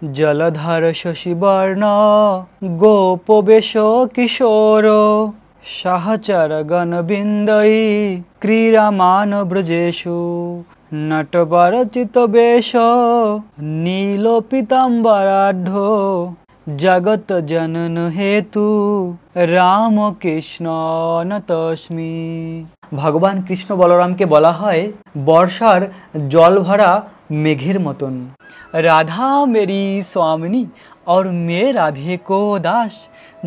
জলধার শশীবর্ণ গোপবেশ কিশোর সাহচর গণবিন্দৈ ক্রীড়ামান ব্রজেষু নটবরচিত বেশ নীল পীতাম্বরাঢ্য জগত জনন হেতু রাম কৃষ্ণ নতস্মি। ভগবান কৃষ্ণ বলরামকে বলা হয় বর্ষার জল ভরা মেঘের মতন। রাধা মেরি स्वामिनी और मैं राधे को दास,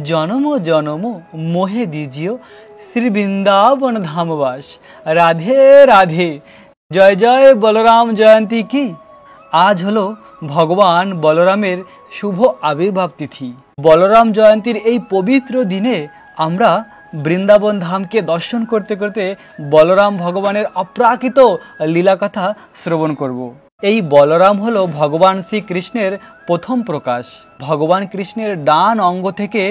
जन्म जन्म मोहे दीजियो श्री वृंदावन धामवास। राधे राधे, जय जय बलराम जयंती की। आज हलो भगवान बलरामेर शुभ आविर्भाव तिथि। बलराम जयंतीर এই पवित्र दिने আমরা বৃন্দাবন ধামকে দর্শন করতে করতে বলরাম ভগবানের অপ্রাকৃত লীলা কথা শ্রবণ করব। এই বলরাম হলো ভগবান শ্রীকৃষ্ণের প্রথম প্রকাশ। ভগবান কৃষ্ণের ডান অঙ্গ থেকে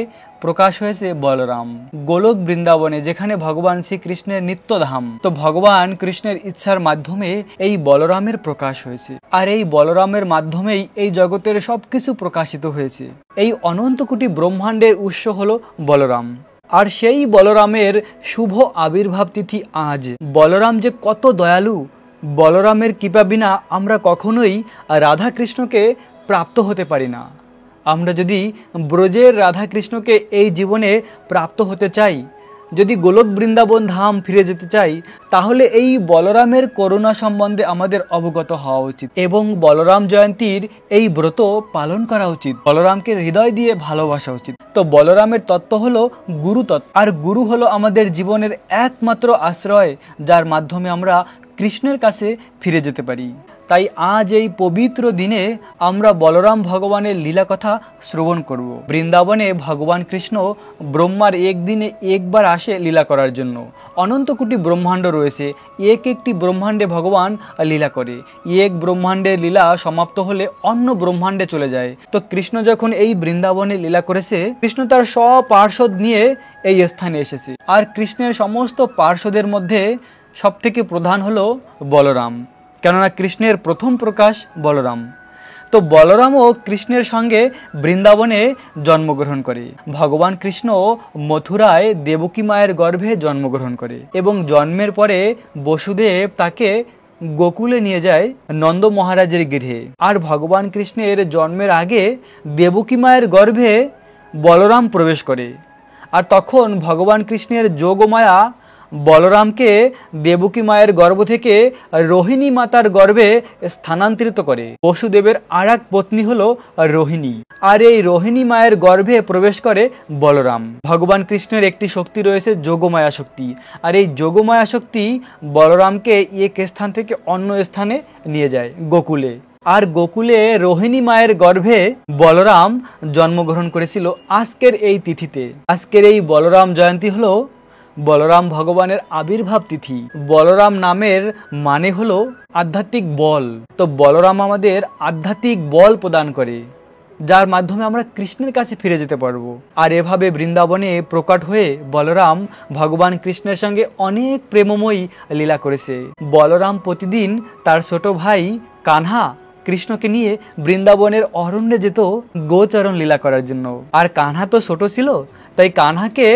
প্রকাশ হয়েছে বলরাম। গোলক বৃন্দাবনে যেখানে ভগবান শ্রীকৃষ্ণের নিত্যধাম, তো ভগবান কৃষ্ণের ইচ্ছার মাধ্যমে এই বলরামের প্রকাশ হয়েছে। আর এই বলরামের মাধ্যমেই এই জগতের সবকিছু প্রকাশিত হয়েছে। এই অনন্ত কোটি ব্রহ্মাণ্ডের উৎস হলো বলরাম। আর সেই বলরামের শুভ আবির্ভাব তিথি আজ। বলরাম যে কত দয়ালু, বলরামের কৃপা বিনা আমরা কখনোই রাধা কৃষ্ণকে প্রাপ্ত হতে পারি না। আমরা যদি ব্রজের রাধা কৃষ্ণকে এই জীবনে প্রাপ্ত হতে চাই, যদি গোলক বৃন্দাবন ধাম ফিরে যেতে চাই, তাহলে এই বলরামের করুণা সম্বন্ধে আমাদের অবগত হওয়া উচিত এবং বলরাম জয়ন্তীর এই ব্রত পালন করা উচিত। বলরামকে হৃদয় দিয়ে ভালোবাসা উচিত। তো বলরামের তত্ত্ব হলো গুরু তত্ত্ব। আর গুরু হলো আমাদের জীবনের একমাত্র আশ্রয়, যার মাধ্যমে আমরা কৃষ্ণের কাছে ফিরে যেতে পারি। তাই আজ এই পবিত্র দিনে আমরা বলরাম ভগবানের লীলা কথা শ্রবণ করব। বৃন্দাবনে ভগবান কৃষ্ণ ব্রহ্মার একদিনে একবার আসে লীলা করার জন্য। অনন্ত কোটি ব্রহ্মাণ্ড রয়েছে, এক একটি ব্রহ্মাণ্ডে ভগবান লীলা করে। এক ব্রহ্মাণ্ডের লীলা সমাপ্ত হলে অন্য ব্রহ্মাণ্ডে চলে যায়। তো কৃষ্ণ যখন এই বৃন্দাবনে লীলা করেছে, কৃষ্ণ তার সব পার্ষদ নিয়ে এই স্থানে এসেছে। আর কৃষ্ণের সমস্ত পার্ষদের মধ্যে সবথেকে প্রধান হলো বলরাম, কেননা কৃষ্ণের প্রথম প্রকাশ বলরাম। তো বলরামও কৃষ্ণের সঙ্গে বৃন্দাবনে জন্মগ্রহণ করে। ভগবান কৃষ্ণ মথুরায় দেবকী মায়ের গর্ভে জন্মগ্রহণ করে এবং জন্মের পরে বসুদেব তাকে গোকুলে নিয়ে যায় নন্দ মহারাজের গৃহে। আর ভগবান কৃষ্ণের জন্মের আগে দেবকী মায়ের গর্ভে বলরাম প্রবেশ করে। আর তখন ভগবান কৃষ্ণের যোগমায়া বলরামকে দেবকী মায়ের গর্ভ থেকে রোহিণী মাতার গর্ভে স্থানান্তরিত করে। বসুদেবের আর এক পত্নী হলো রোহিণী। আর এই রোহিণী মায়ের গর্ভে প্রবেশ করে বলরাম। ভগবান কৃষ্ণের একটি শক্তি রয়েছে যোগমায়া শক্তি। আর এই যোগমায়া শক্তি বলরামকে এক স্থান থেকে অন্য স্থানে নিয়ে যায় গোকুলে। আর গোকুলে রোহিণী মায়ের গর্ভে বলরাম জন্মগ্রহণ করেছিল আজকের এই তিথিতে। আজকের এই বলরাম জয়ন্তী হলো বলরাম ভগবানের আবির্ভাব তিথি। বলরাম নামের মানে হলো আধ্যাত্মিক বল। তো বলরাম আমাদের আধ্যাত্মিক বল প্রদান করে, যার মাধ্যমে আমরা কৃষ্ণের কাছে ফিরে যেতে পারবো। আর এভাবে বৃন্দাবনে প্রকট হয়ে বলরাম ভগবান কৃষ্ণের সঙ্গে অনেক প্রেমময়ী লীলা করেছে। বলরাম প্রতিদিন তার ছোট ভাই কানহা কৃষ্ণকে নিয়ে বৃন্দাবনের অরণ্যে যেত গোচরণ লীলা করার জন্য। আর কানহা তো ছোট ছিল, তাই কানহাকে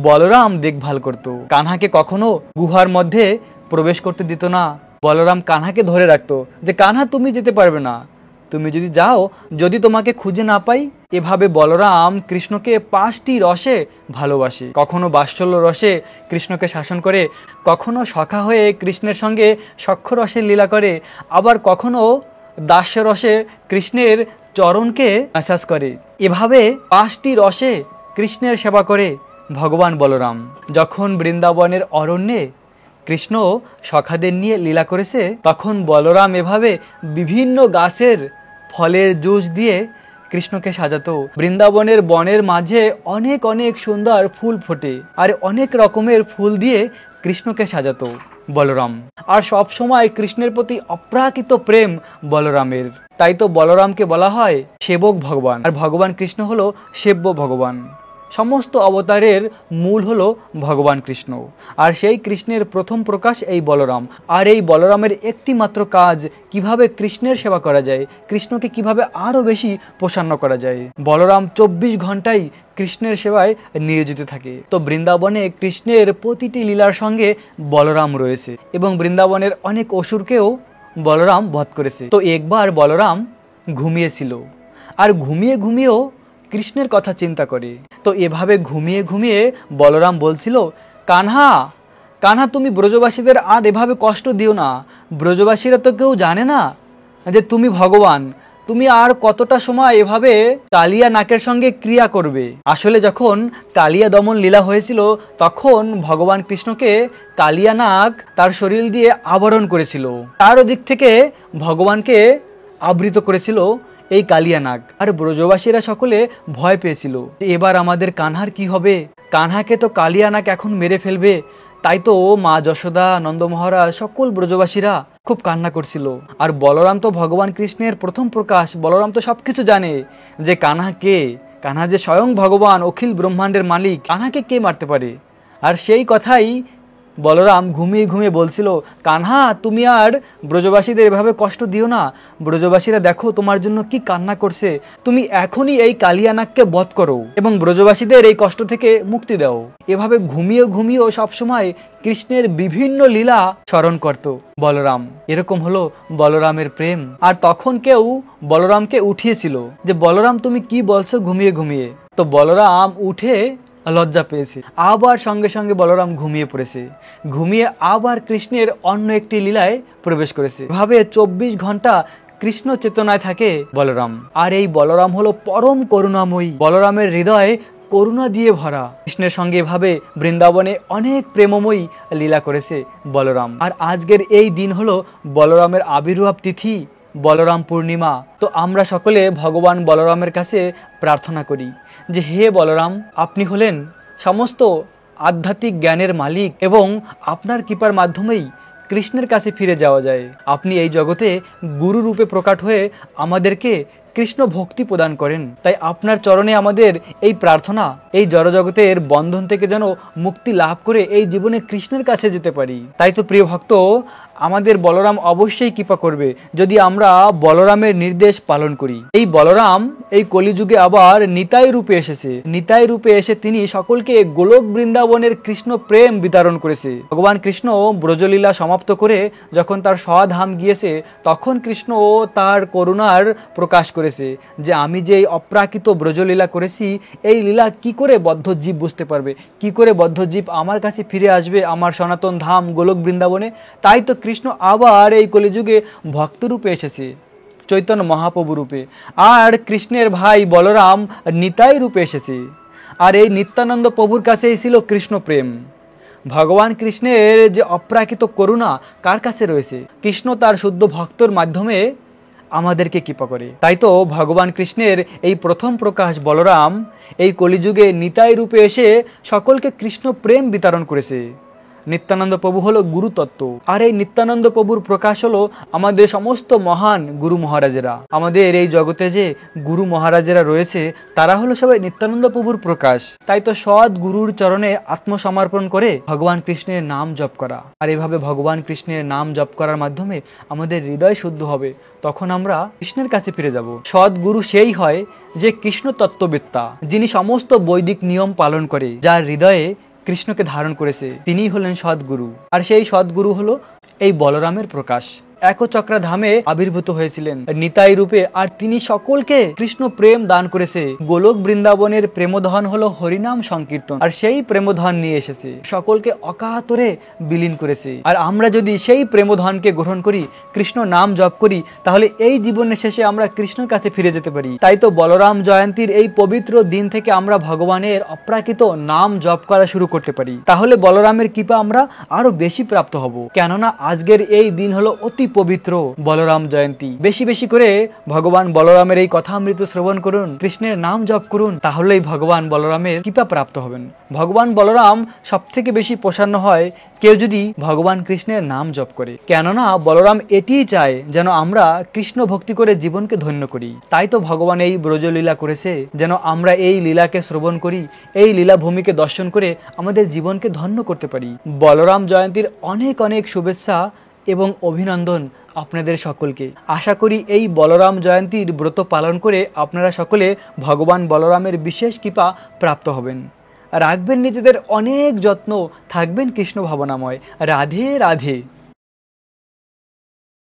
বলরাম দেখভাল করত। কানহাকে কখনো গুহার মধ্যে প্রবেশ করতে দিত না। বলরাম কানহাকে ধরে রাখতো যে কানহা তুমি যেতে পারবে না, তুমি যদি যাও, যদি তোমাকে খুঁজে না পাই। এভাবে বলরাম কৃষ্ণকে 5টি রসে ভালোবাসে। কখনো বাৎসল্য রসে কৃষ্ণকে শাসন করে, কখনো সখা হয়ে কৃষ্ণের সঙ্গে সখ্য রসের লীলা করে, আবার কখনো দাস্য রসে কৃষ্ণের চরণকে ম্যাসাজ করে। এভাবে 5টি রসে কৃষ্ণের সেবা করে ভগবান বলরাম। যখন বৃন্দাবনের অরণ্যে কৃষ্ণ সখাদের নিয়ে লীলা করেছে, তখন বলরাম এভাবে বিভিন্ন গাছের ফলের জুস দিয়ে কৃষ্ণকে সাজাতো। বৃন্দাবনের বনের মাঝে অনেক অনেক সুন্দর ফুল ফোটে, আর অনেক রকমের ফুল দিয়ে কৃষ্ণকে সাজাতো বলরাম। আর সব সময় কৃষ্ণের প্রতি অপ্রাকৃত প্রেম বলরামের। তাই তো বলরামকে বলা হয় সেবক ভগবান, আর ভগবান কৃষ্ণ হলো সেব্য ভগবান। সমস্ত অবতারের মূল হলো ভগবান কৃষ্ণ, আর সেই কৃষ্ণের প্রথম প্রকাশ এই বলরাম। আর এই বলরামের একটি মাত্র কাজ, কিভাবে কৃষ্ণের সেবা করা যায়, কৃষ্ণকে কিভাবে আরো বেশি প্রসন্ন করা যায়। বলরাম 24 ঘন্টাই কৃষ্ণের সেবায় নিয়োজিত থাকে। তো বৃন্দাবনে কৃষ্ণের প্রতিটি লীলার সঙ্গে বলরাম রয়েছে, এবং বৃন্দাবনের অনেক অসুরকেও বলরাম বধ করেছে। তো একবার বলরাম ঘুমিয়েছিল, আর ঘুমিয়েও কৃষ্ণের কথা চিন্তা করে। তো এভাবে ঘুমিয়ে বলরাম বলছিল, কানহা কানহা, তুমি ব্রজবাসীদের আর এভাবে কষ্ট দিও না। ব্রজবাসীরা তো কেউ জানে না যে তুমি ভগবান। তুমি আর কতটা সময় এভাবে কালিয়া নাকের সঙ্গে ক্রিয়া করবে? আসলে যখন কালিয়া দমন লীলা হয়েছিল, তখন ভগবান কৃষ্ণকে কালিয়া নাগ তার শরীর দিয়ে আবরণ করেছিল। তার দিক থেকে ভগবানকে আবৃত করেছিল এই কালিয়া নাগ। আর ব্রজবাসীরা সকলে ভয় পেয়েছিল, এবার আমাদের কানহার কি হবে? কানহাকে তো কালিয়া নাগ এখন মেরে ফেলবে। তাই তো মা যশোদা, নন্দ মহারাজ, সকল ব্রজবাসীরা খুব কান্না করছিল। আর বলরাম তো ভগবান কৃষ্ণের প্রথম প্রকাশ, বলরাম তো সবকিছু জানে যে কানহা কে। কানহা যে স্বয়ং ভগবান, অখিল ব্রহ্মাণ্ডের মালিক, কানহাকে কে মারতে পারে? আর সেই কথাই বলরাম ঘুমিয়ে বলছিল, কানহা, তুমি আর ব্রজবাসীদের এভাবে কষ্ট দিও না। ব্রজবাসীরা দেখো তোমার জন্য কি কান্না করছে। তুমি এখনই এই কালিয়ানাগকে বধ করো এবং ব্রজবাসীদের এই কষ্ট থেকে মুক্তি দাও। এভাবে ঘুমিয়েও সবসময় কৃষ্ণের বিভিন্ন লীলা স্মরণ করত বলরাম। এরকম হলো বলরামের প্রেম। আর তখন কেউ বলরামকে উঠিয়েছিল যে, বলরাম তুমি কি বলছো ঘুমিয়ে? তো বলরাম উঠে লজ্জা পেয়েছে, আবার সঙ্গে বলরাম ঘুমিয়ে পড়েছে। ঘুমিয়ে আবার কৃষ্ণের অন্য একটি লীলায় প্রবেশ করেছে। ভাবে 24 ঘন্টা কৃষ্ণ চেতনায় থাকে বলরাম। আর এই বলরাম হলো পরম করুণাময়ী। বলরামের হৃদয় করুণা দিয়ে ভরা। কৃষ্ণের সঙ্গে এভাবে বৃন্দাবনে অনেক প্রেমময়ী লীলা করেছে বলরাম। আর আজকের এই দিন হলো বলরামের আবির্ভাব তিথি, বলরাম পূর্ণিমা। তো আমরা সকলে ভগবান বলরামের কাছে প্রার্থনা করি যে, হে বলরাম, আপনি হলেন সমস্ত আধ্যাত্মিক জ্ঞানের মালিক, এবং আপনার কৃপার মাধ্যমেই কৃষ্ণের কাছে ফিরে যাওয়া যায়। আপনি এই জগতে গুরু রূপে প্রকট হয়ে আমাদেরকে কৃষ্ণ ভক্তি প্রদান করেন। তাই আপনার চরণে আমাদের এই প্রার্থনা, এই জড়জগতের বন্ধন থেকে যেন মুক্তি লাভ করে এই জীবনে কৃষ্ণের কাছে যেতে পারি। তাই তো প্রিয় ভক্ত, আমাদের বলরাম অবশ্যই কৃপা করবে যদি আমরা বলরামের নির্দেশ পালন করি। এই বলরাম এই কলিযুগে আবার নিতাই রূপে এসেছে। নিতাই রূপে এসে তিনি সকলকে গোলক বৃন্দাবনের কৃষ্ণ প্রেম বিতরণ করেছে। ভগবান কৃষ্ণ ব্রজলীলা সমাপ্ত করে যখন তার স্বধাম গিয়েছে, তখন কৃষ্ণ তার করুণার প্রকাশ করেছে যে, আমি যে অপ্রাকৃত ব্রজলীলা করেছি, এই লীলা কি করে বদ্ধ জীব বুঝতে পারবে? কি করে বদ্ধ জীব আমার কাছে ফিরে আসবে, আমার সনাতন ধাম গোলক বৃন্দাবনে? তাই তো কৃষ্ণ আবার এই কলিযুগে ভক্তরূপে এসেছে, চৈতন্য মহাপ্রভু রূপে। আর কৃষ্ণের ভাই বলরাম নিতাই রূপে এসেছে। আর এই নিত্যানন্দ প্রভুর কাছেই ছিল কৃষ্ণ প্রেম। ভগবান কৃষ্ণের যে অপ্রাকৃত করুণা কার কাছে রয়েছে? কৃষ্ণ তার শুদ্ধ ভক্তর মাধ্যমে আমাদেরকে কৃপা করে। তাই তো ভগবান কৃষ্ণের এই প্রথম প্রকাশ বলরাম এই কলিযুগে নিতাই রূপে এসে সকলকে কৃষ্ণ প্রেম বিতরণ করেছে। নিত্যানন্দ প্রভু হলো গুরু তত্ত্ব। আর এই নিত্যানন্দ প্রভুর প্রকাশ হলো আমাদের সমস্ত মহান গুরু মহারাজেরা। আমাদের এই জগতে যে গুরু মহারাজেরা রয়েছে, তারা হলো সবাই নিত্যানন্দ প্রভুর প্রকাশ। তাই তো সৎ গুরুর চরণে আত্মসমর্পণ করে ভগবান কৃষ্ণের নাম জপ করা। আর এভাবে ভগবান কৃষ্ণের নাম জপ করার মাধ্যমে আমাদের হৃদয় শুদ্ধ হবে, তখন আমরা কৃষ্ণের কাছে ফিরে যাব। সৎ গুরু সেই হয় যে কৃষ্ণ তত্ত্ববেত্তা, যিনি সমস্ত বৈদিক নিয়ম পালন করে, যার হৃদয়ে কৃষ্ণকে ধারণ করেছে, তিনিই হলেন সদ্গুরু। আর সেই সদ্গুরু হলো এই বলরামের প্রকাশ। একচক্রা ধামে আবির্ভূত হয়েছিলেন নিতাই রূপে, আর তিনি সকলকে কৃষ্ণ প্রেম দান করেছে। গোলক বৃন্দাবনের প্রেমধন হলো হরিনাম সংকীর্তন, আর সেই প্রেমধন নিয়ে এসেছে, সকলকে অকাতরে বিলীন করেছে। আর আমরা যদি সেই প্রেমধনকে গ্রহণ করি, কৃষ্ণ নাম জপ করি, তাহলে এই জীবনের শেষে আমরা কৃষ্ণের কাছে ফিরে যেতে পারি। তাই তো বলরাম জয়ন্তীর এই পবিত্র দিন থেকে আমরা ভগবানের অপ্রাকৃত নাম জপ করা শুরু করতে পারি। তাহলে বলরামের কৃপা আমরা আরো বেশি প্রাপ্ত হব। কেননা আজকের এই দিন হলো অতি পবিত্র বলরাম জয়ন্তী। বেশি বেশি করে ভগবান বলরামের এই কথামৃত শ্রবণ করুন, কৃষ্ণের নাম জপ করুন, তাহলেই ভগবান বলরামের কৃপা প্রাপ্ত হবেন। ভগবান বলরাম সব থেকে বেশি প্রসন্ন হয় কেউ যদি ভগবান কৃষ্ণের নাম জপ করে, কেননা বলরাম এটিই চায় যেন আমরা কৃষ্ণ ভক্তি করে জীবনকে ধন্য করি। তাই তো ভগবান এই ব্রজলীলা করেছে, যেন আমরা এই লীলাকে শ্রবণ করি, এই লীলা ভূমিকে দর্শন করে আমাদের জীবনকে ধন্য করতে পারি। বলরাম জয়ন্তীর অনেক অনেক শুভেচ্ছা এবং অভিনন্দন আপনাদের সকলকে। আশা করি এই বলরাম জয়ন্তীর ব্রত পালন করে আপনারা সকলে ভগবান বলরামের বিশেষ কৃপা প্রাপ্ত হবেন। রাখবেন নিজেদের অনেক যত্ন, থাকবেন কৃষ্ণ ভাবনাময়। রাধে রাধে।